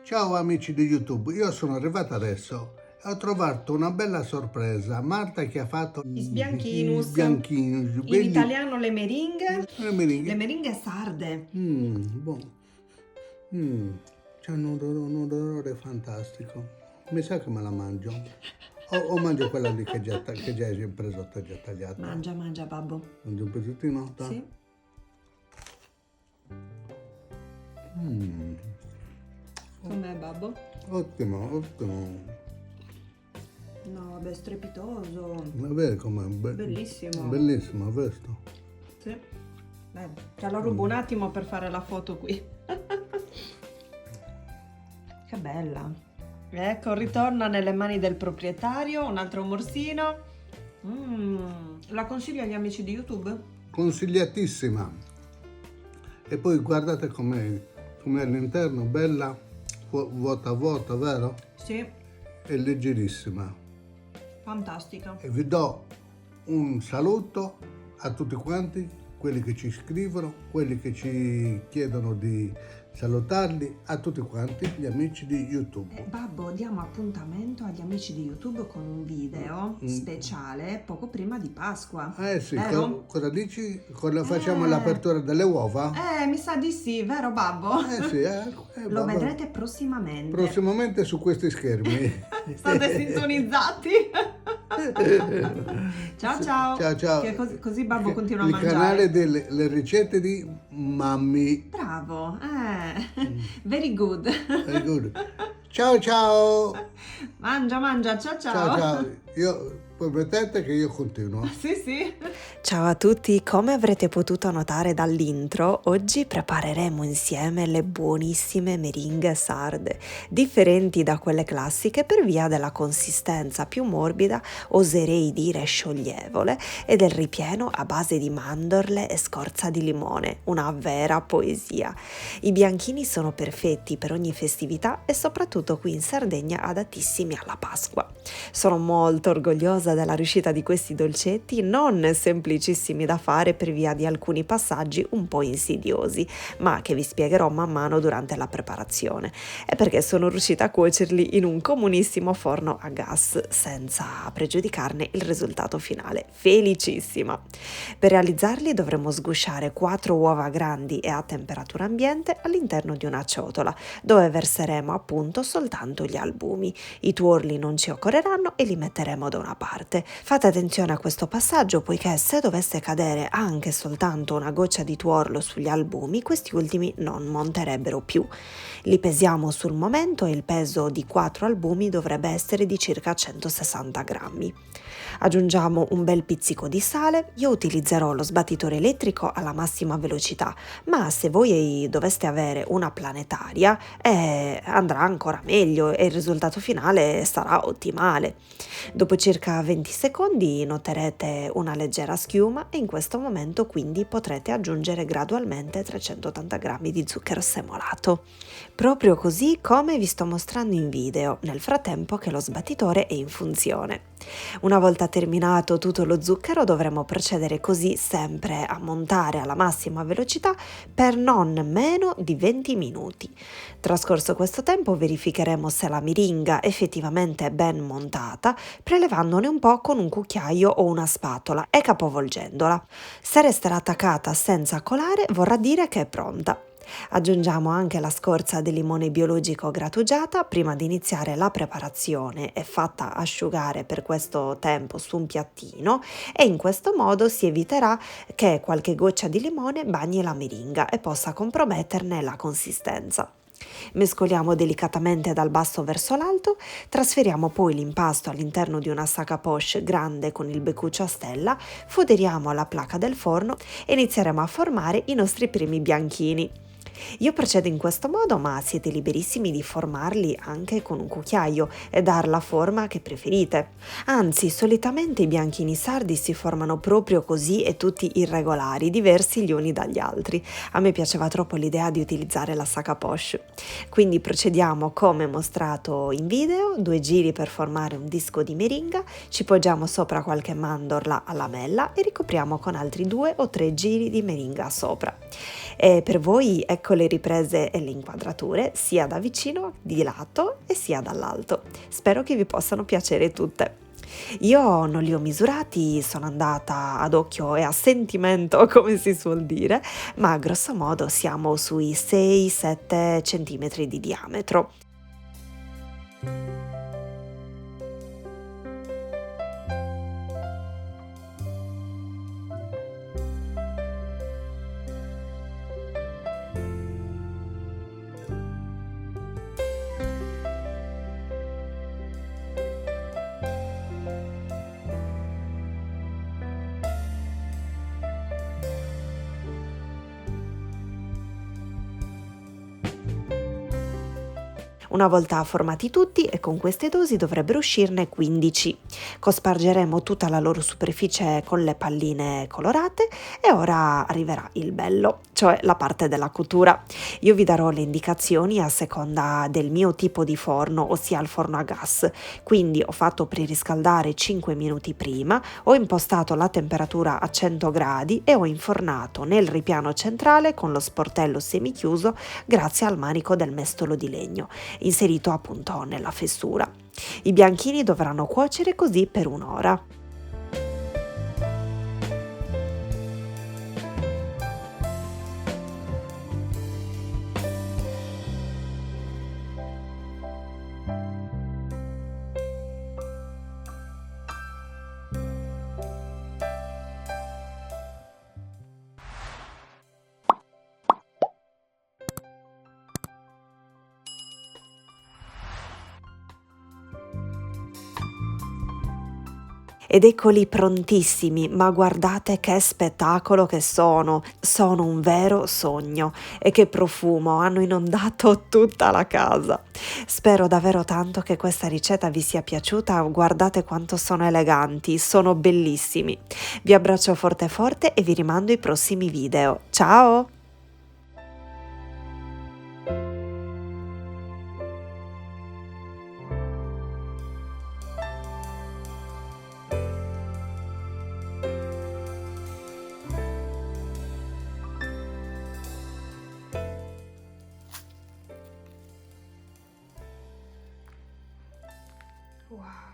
Ciao amici di YouTube, io sono arrivato adesso e ho trovato una bella sorpresa. Marta che ha fatto Is i bianchinus, bianchinus, in belli, italiano le meringhe, le meringhe. le meringhe sarde. Buono. C'hanno un odore fantastico. Mi sa che me la mangio. O mangio quella lì che già hai preso, già tagliata. Mangia babbo. Mangio un pezzettino? Dai. Sì. Com'è babbo? Ottimo. No, vabbè, strepitoso. Ma vedi com'è? Bellissimo. Bellissimo questo. Sì. Te lo rubo un attimo per fare la foto qui. Che bella. Ecco, ritorna nelle mani del proprietario, un altro morsino. La consiglio agli amici di YouTube? Consigliatissima. E poi guardate com'è all'interno, bella, vuota, vero? Sì, È leggerissima. fantastica. E vi do un saluto a tutti quanti, quelli che ci scrivono, quelli che ci chiedono di salutarli, a tutti quanti gli amici di YouTube. Babbo, diamo appuntamento agli amici di YouTube con un video speciale poco prima di Pasqua. Sì, vero? cosa dici? Facciamo l'apertura delle uova? Mi sa di sì, vero babbo? Sì, Lo vabbè. prossimamente. Prossimamente su questi schermi. State sintonizzati. Ciao. Ciao. Che così babbo continua a mangiare. Il canale delle ricette di Mammi. Bravo. Very good. Very good. Ciao. Mangia. Ciao. Io promettete che io continuo. Sì. Ciao a tutti, come avrete potuto notare dall'intro, oggi prepareremo insieme le buonissime meringhe sarde, differenti da quelle classiche per via della consistenza più morbida, oserei dire scioglievole, e del ripieno a base di mandorle e scorza di limone, una vera poesia. I bianchini sono perfetti per ogni festività e soprattutto qui in Sardegna adattissimi alla Pasqua. Sono molto orgogliosa della riuscita di questi dolcetti, non semplicissimi da fare per via di alcuni passaggi un po' insidiosi, ma che vi spiegherò man mano durante la preparazione, e perché sono riuscita a cuocerli in un comunissimo forno a gas senza pregiudicarne il risultato finale. Felicissima! Per realizzarli dovremo sgusciare 4 uova grandi e a temperatura ambiente all'interno di una ciotola, dove verseremo appunto soltanto gli albumi. I tuorli non ci occorreranno e li metteremo da una parte. Fate attenzione a questo passaggio, poiché se dovesse cadere anche soltanto una goccia di tuorlo sugli albumi, questi ultimi non monterebbero più. Li pesiamo sul momento e il peso di 4 albumi dovrebbe essere di circa 160 grammi. Aggiungiamo un bel pizzico di sale. Io utilizzerò lo sbattitore elettrico alla massima velocità, ma se voi doveste avere una planetaria andrà ancora meglio e il risultato finale sarà ottimale. Dopo circa 20 secondi noterete una leggera schiuma e in questo momento quindi potrete aggiungere gradualmente 380 grammi di zucchero semolato. Proprio così come vi sto mostrando in video, nel frattempo che lo sbattitore è in funzione. Una volta terminato tutto lo zucchero dovremo procedere così sempre a montare alla massima velocità per non meno di 20 minuti. Trascorso questo tempo verificheremo se la miringa effettivamente è ben montata, prelevandone un po' con un cucchiaio o una spatola e capovolgendola. Se resterà attaccata senza colare vorrà dire che è pronta. Aggiungiamo anche la scorza di limone biologico grattugiata prima di iniziare la preparazione e fatta asciugare per questo tempo su un piattino, e in questo modo si eviterà che qualche goccia di limone bagni la miringa e possa comprometterne la consistenza. Mescoliamo delicatamente dal basso verso l'alto, trasferiamo poi l'impasto all'interno di una sac à poche grande con il beccuccio a stella, foderiamo la placca del forno e inizieremo a formare i nostri primi bianchini. Io procedo in questo modo, ma siete liberissimi di formarli anche con un cucchiaio e dar la forma che preferite. Anzi, solitamente i bianchini sardi si formano proprio così e tutti irregolari, diversi gli uni dagli altri. A me piaceva troppo l'idea di utilizzare la sac à poche. Quindi procediamo come mostrato in video, 2 giri per formare un disco di meringa, ci poggiamo sopra qualche mandorla a lamella e ricopriamo con altri 2 o 3 giri di meringa sopra. E per voi è Ecco le riprese e le inquadrature sia da vicino, di lato e sia dall'alto. Spero che vi possano piacere tutte. Io non li ho misurati, sono andata ad occhio e a sentimento, come si suol dire, ma grosso modo siamo sui 6-7 centimetri di diametro. Una volta formati tutti e con queste dosi dovrebbero uscirne 15. Cospargeremo tutta la loro superficie con le palline colorate e ora arriverà il bello, cioè la parte della cottura. Io vi darò le indicazioni a seconda del mio tipo di forno, ossia il forno a gas. Quindi ho fatto preriscaldare 5 minuti prima, ho impostato la temperatura a 100 gradi e ho infornato nel ripiano centrale con lo sportello semichiuso grazie al manico del mestolo di legno inserito appunto nella fessura. I bianchini dovranno cuocere così per un'ora. Ed eccoli prontissimi, ma guardate che spettacolo che sono un vero sogno e che profumo, hanno inondato tutta la casa. Spero davvero tanto che questa ricetta vi sia piaciuta, guardate quanto sono eleganti, sono bellissimi. Vi abbraccio forte forte e vi rimando ai prossimi video. Ciao! Wow.